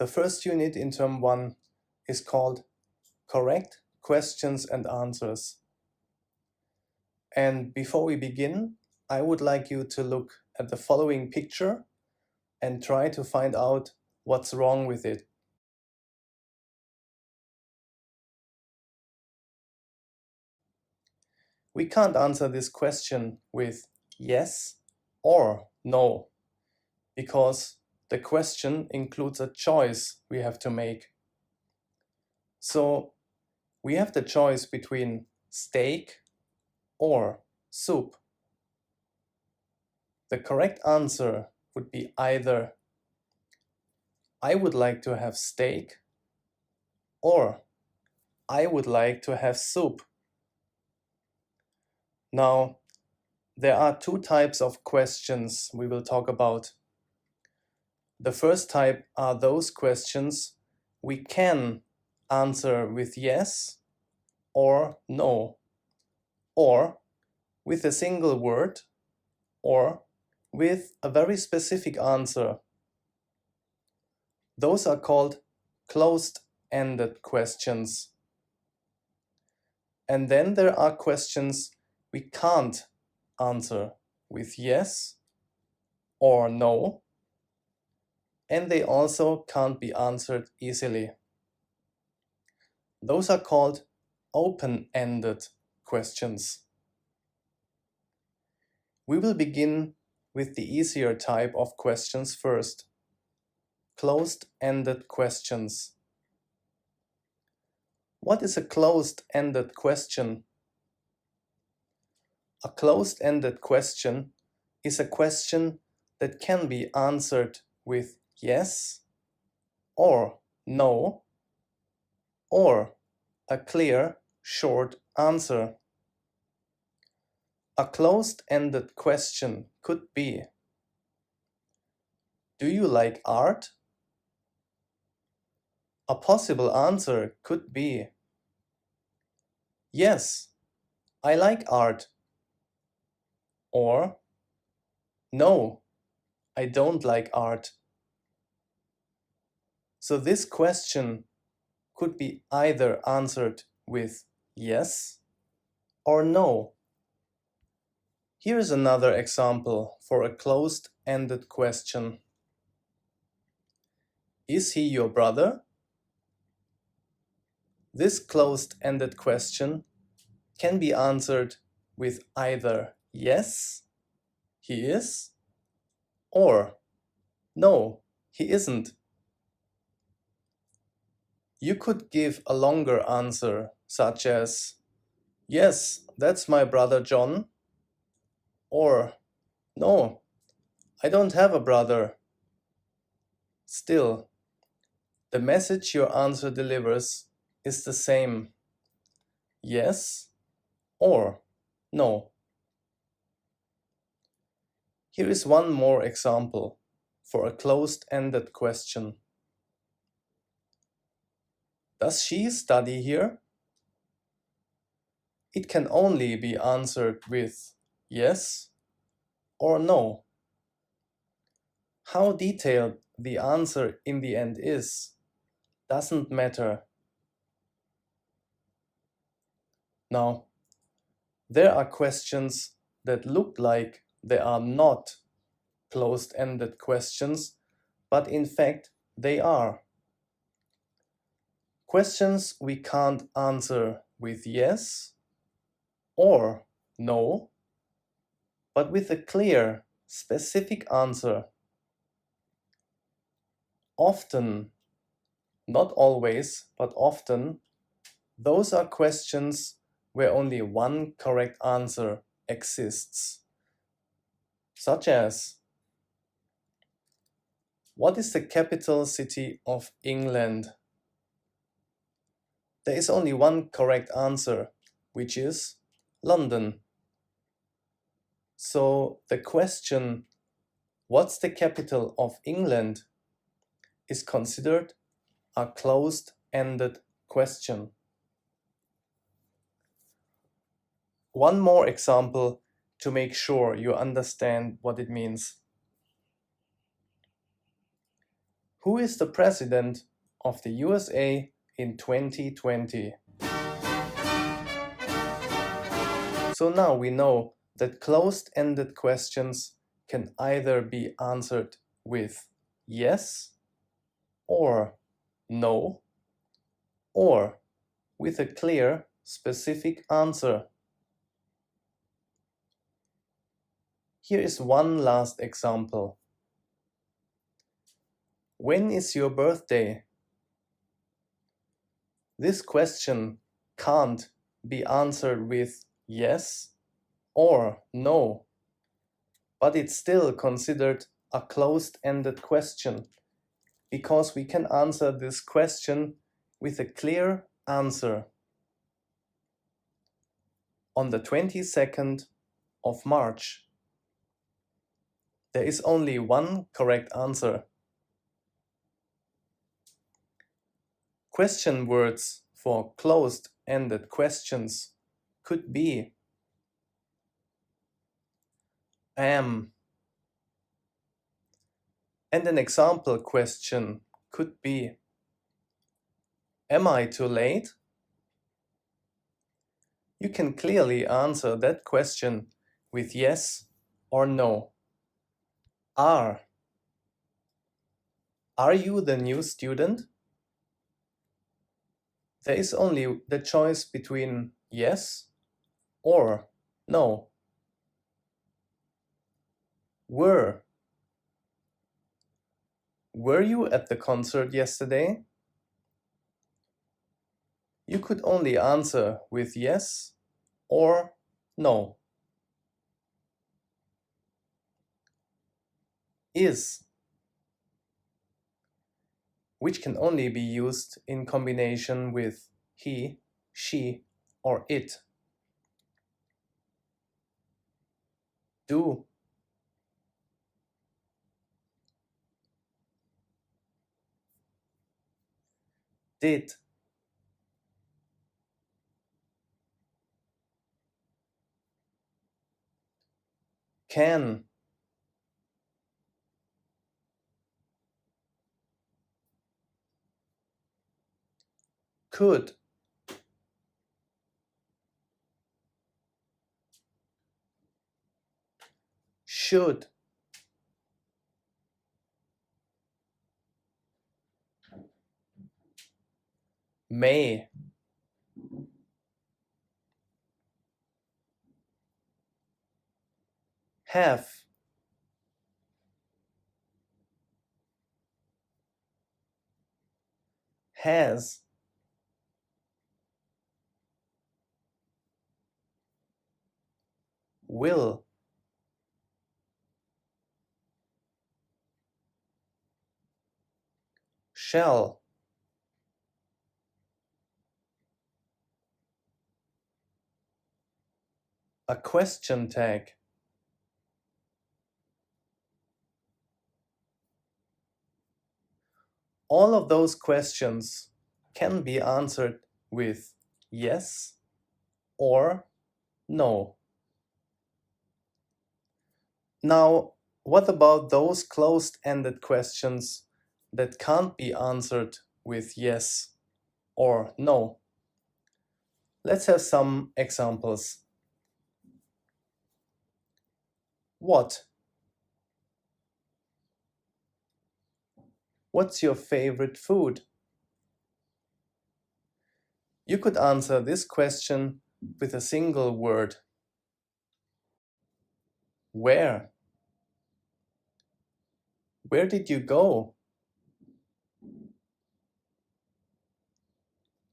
The first unit in term 1 is called Correct Questions and Answers. And before we begin, I would like you to look at the following picture and try to find out what's wrong with it. We can't answer this question with yes or no, because the question includes a choice we have to make. So we have the choice between steak or soup. The correct answer would be either I would like to have steak or I would like to have soup. Now, there are two types of questions we will talk about. The first type are those questions we can answer with yes or no, or with a single word, or with a very specific answer. Those are called closed-ended questions. And then there are questions we can't answer with yes or no, and they also can't be answered easily. Those are called open-ended questions. We will begin with the easier type of questions first. Closed-ended questions. What is a closed-ended question? A closed-ended question is a question that can be answered with yes or no, or a clear, short answer. A closed-ended question could be: do you like art? A possible answer could be: yes, I like art. Or no, I don't like art. So this question could be either answered with yes or no. Here is another example for a closed-ended question. Is he your brother? This closed-ended question can be answered with either yes, he is, or no, he isn't. You could give a longer answer, such as, yes, that's my brother John, or no, I don't have a brother. Still, the message your answer delivers is the same: yes or no. Here is one more example for a closed-ended question. Does she study here? It can only be answered with yes or no. How detailed the answer in the end is doesn't matter. Now, there are questions that look like they are not closed-ended questions, but in fact they are. Questions we can't answer with yes or no, but with a clear, specific answer. Often, not always, but often, those are questions where only one correct answer exists. Such as, what is the capital city of England? There is only one correct answer, which is London. So the question, what's the capital of England, is considered a closed-ended question. One more example to make sure you understand what it means. Who is the president of the USA in 2020? So now we know that closed-ended questions can either be answered with yes or no, or with a clear, specific answer. Here is one last example. When is your birthday? This question can't be answered with yes or no, but it's still considered a closed-ended question because we can answer this question with a clear answer. On the 22nd of March, there is only one correct answer. Question words for closed-ended questions could be am, and an example question could be, am I too late? You can clearly answer that question with yes or no. Are you the new student? There is only the choice between yes or no. Were you at the concert yesterday? You could only answer with yes or no. Is, which can only be used in combination with he, she, or it. Do, did, can, could, should, may, have, has, will, shall, a question tag. All of those questions can be answered with yes or no. Now, what about those closed-ended questions that can't be answered with yes or no? Let's have some examples. What? What's your favorite food? You could answer this question with a single word. Where? Where did you go?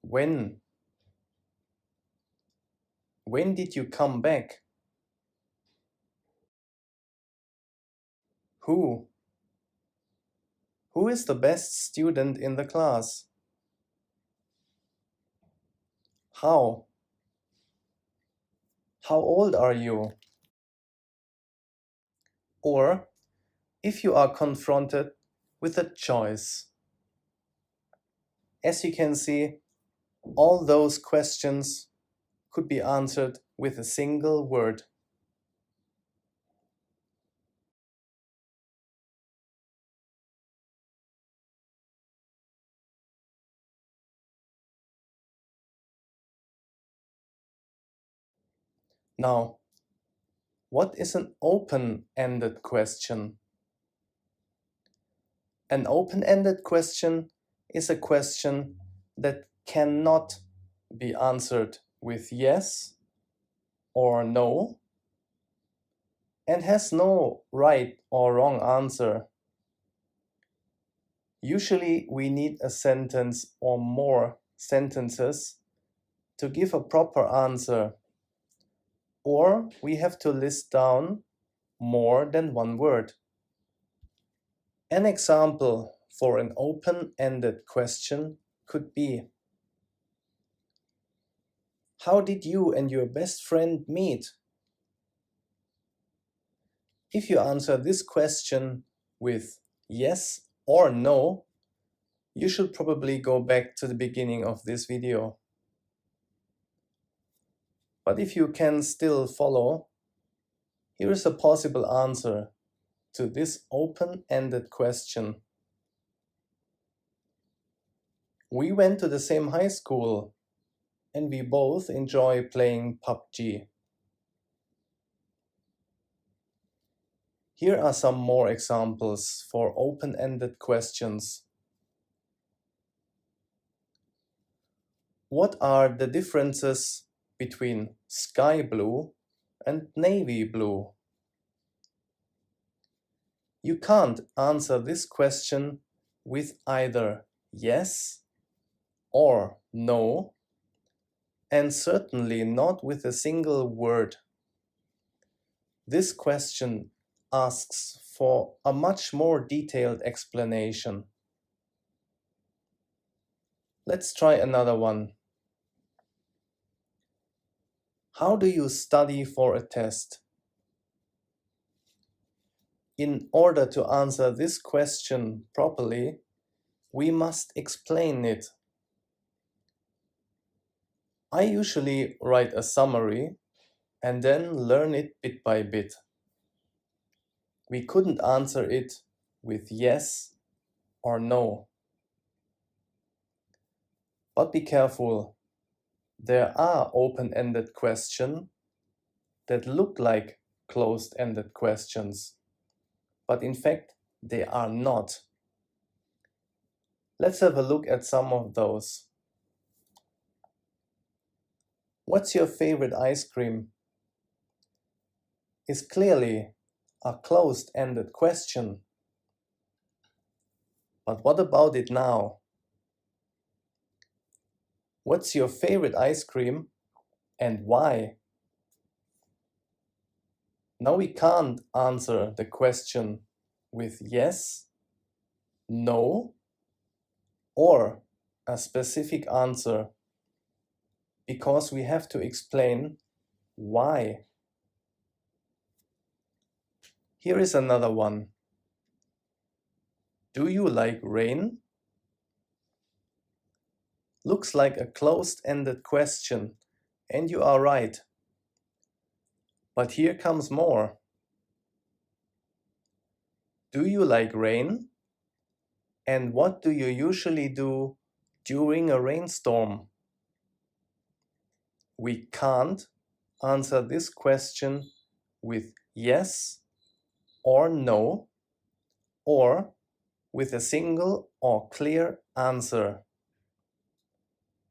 When? When did you come back? Who? Who is the best student in the class? How? How old are you? Or if you are confronted with a choice. As you can see, all those questions could be answered with a single word. Now, what is an open-ended question? An open-ended question is a question that cannot be answered with yes or no and has no right or wrong answer. Usually we need a sentence or more sentences to give a proper answer, or we have to list down more than one word. An example for an open-ended question could be, how did you and your best friend meet? If you answer this question with yes or no, you should probably go back to the beginning of this video. But if you can still follow, here is a possible answer to this open-ended question. We went to the same high school and we both enjoy playing PUBG. Here are some more examples for open-ended questions. What are the differences between sky blue and navy blue? You can't answer this question with either yes or no, and certainly not with a single word. This question asks for a much more detailed explanation. Let's try another one. How do you study for a test? In order to answer this question properly, we must explain it. I usually write a summary and then learn it bit by bit. We couldn't answer it with yes or no. But be careful. There are open-ended questions that look like closed-ended questions, but in fact, they are not. Let's have a look at some of those. What's your favorite ice cream? Is clearly a closed-ended question. But what about it now? What's your favorite ice cream and why? Now we can't answer the question with yes, no, or a specific answer, because we have to explain why. Here is another one. Do you like rain? Looks like a closed-ended question, and you are right. But here comes more. Do you like rain? And what do you usually do during a rainstorm? We can't answer this question with yes or no, or with a single or clear answer.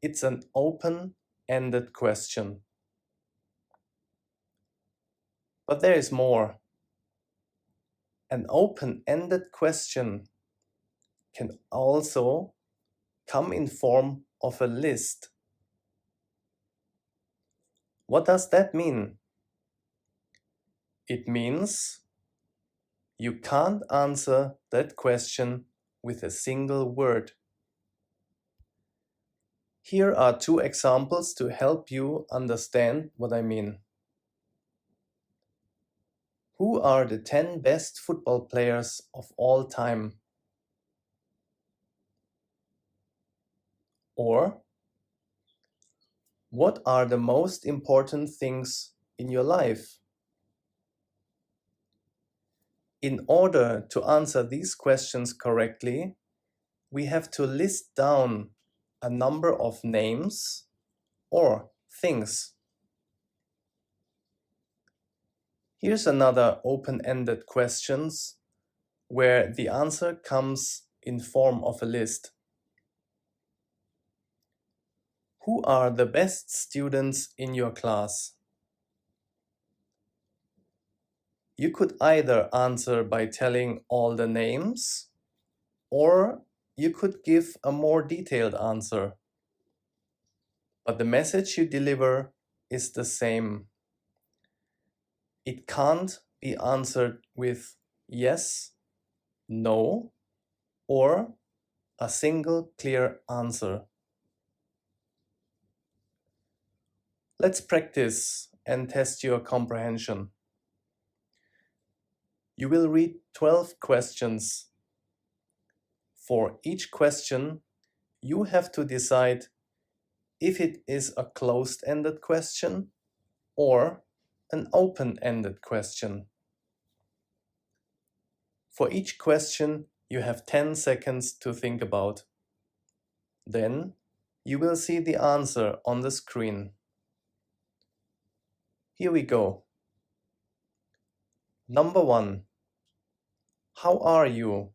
It's an open-ended question. But there is more. An open-ended question can also come in form of a list. What does that mean? It means you can't answer that question with a single word. Here are two examples to help you understand what I mean. Who are the 10 best football players of all time? Or, what are the most important things in your life? In order to answer these questions correctly, we have to list down a number of names or things. Here's another open-ended questions where the answer comes in form of a list. Who are the best students in your class? You could either answer by telling all the names, or you could give a more detailed answer. But the message you deliver is the same. It can't be answered with yes, no, or a single clear answer. Let's practice and test your comprehension. You will read 12 questions. For each question, you have to decide if it is a closed-ended question or an open-ended question. For each question, you have 10 seconds to think about. Then, you will see the answer on the screen. Here we go. Number 1. How are you?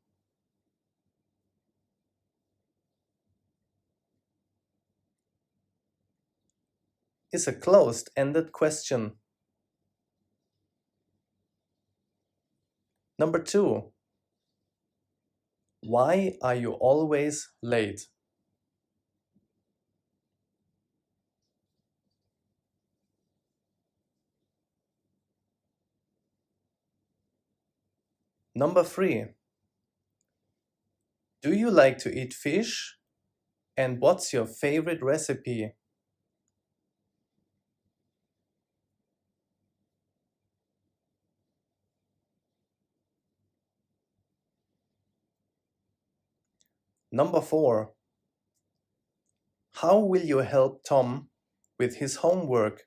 Is a closed-ended question. Number 2. Why are you always late? Number 3. Do you like to eat fish? And what's your favorite recipe? Number 4. How will you help Tom with his homework?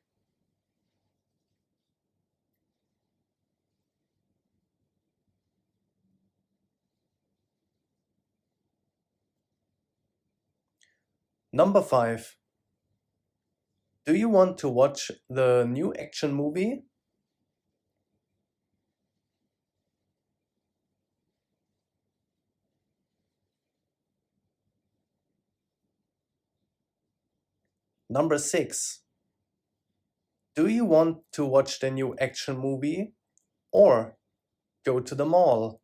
Number 5. Do you want to watch the new action movie? Number 6. Do you want to watch the new action movie or go to the mall?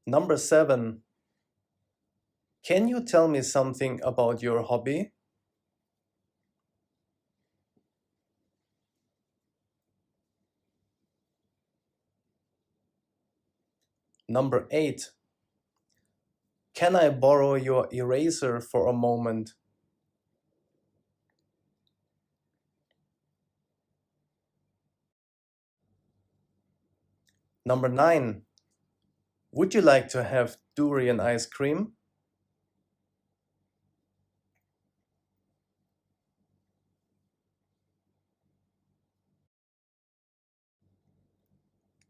Number 7. Can you tell me something about your hobby? Number 8. Can I borrow your eraser for a moment? Number 9. Would you like to have durian ice cream?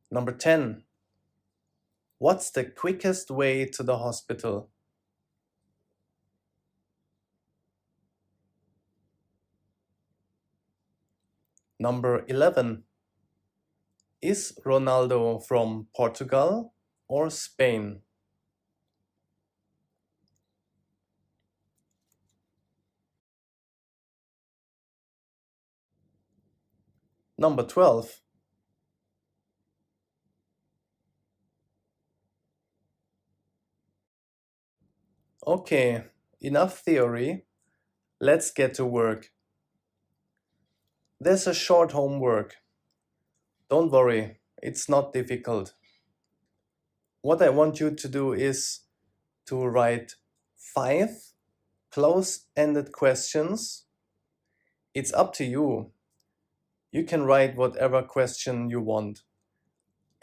Number 10. What's the quickest way to the hospital? Number 11. Is Ronaldo from Portugal or Spain? Number 12. Okay, enough theory. Let's get to work. There's a short homework. Don't worry, it's not difficult. What I want you to do is to write 5 close-ended questions. It's up to you. You can write whatever question you want.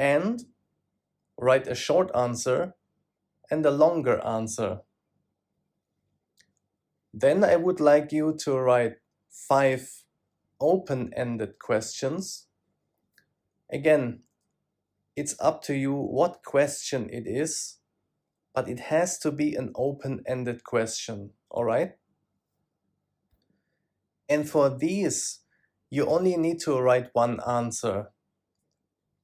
And write a short answer and a longer answer. Then I would like you to write 5 open-ended questions. Again, it's up to you what question it is. but it has to be an open-ended question, all right? And for these, you only need to write one answer.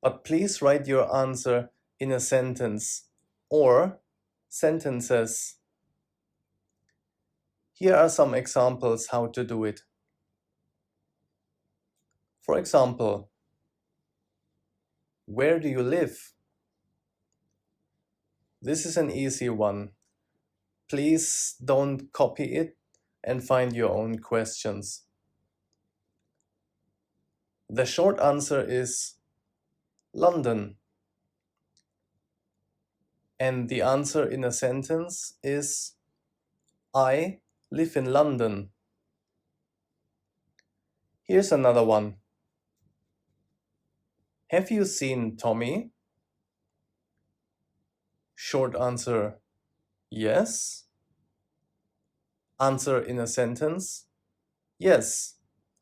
But please write your answer in a sentence or sentences. Here are some examples how to do it. For example, where do you live? This is an easy one. Please don't copy it and find your own questions. The short answer is London. And the answer in a sentence is I live in London. Here's another one. Have you seen Tommy? Short answer, yes. Answer in a sentence, yes,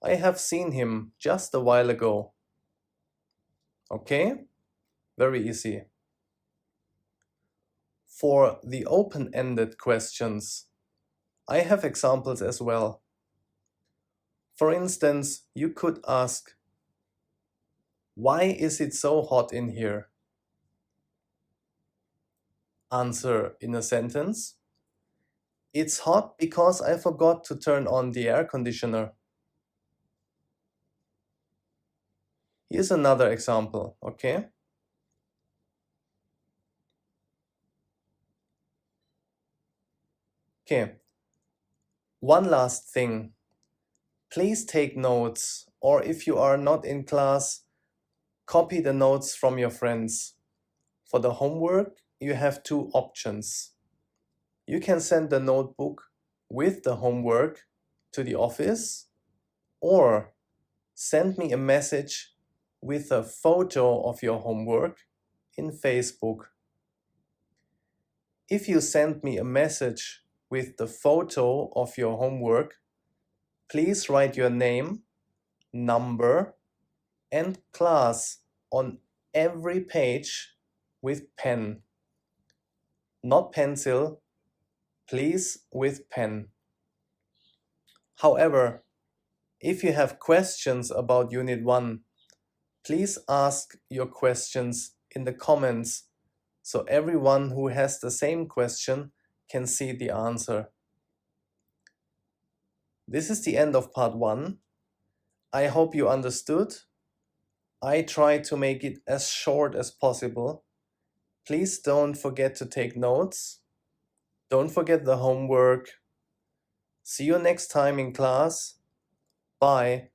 I have seen him just a while ago. Okay, very easy. For the open-ended questions, I have examples as well. For instance, you could ask, why is it so hot in here? Answer in a sentence, it's hot because I forgot to turn on the air conditioner. Here's another example, okay? Okay, one last thing. Please take notes, or if you are not in class, copy the notes from your friends. For the homework, you have two options. You can send the notebook with the homework to the office, or send me a message with a photo of your homework in Facebook. If you send me a message with the photo of your homework, please write your name, number, and class on every page with pen. Not pencil, please with pen. However, if you have questions about Unit 1, please ask your questions in the comments so everyone who has the same question can see the answer. This is the end of part 1. I hope you understood. I tried to make it as short as possible. Please don't forget to take notes. Don't forget the homework. See you next time in class. Bye.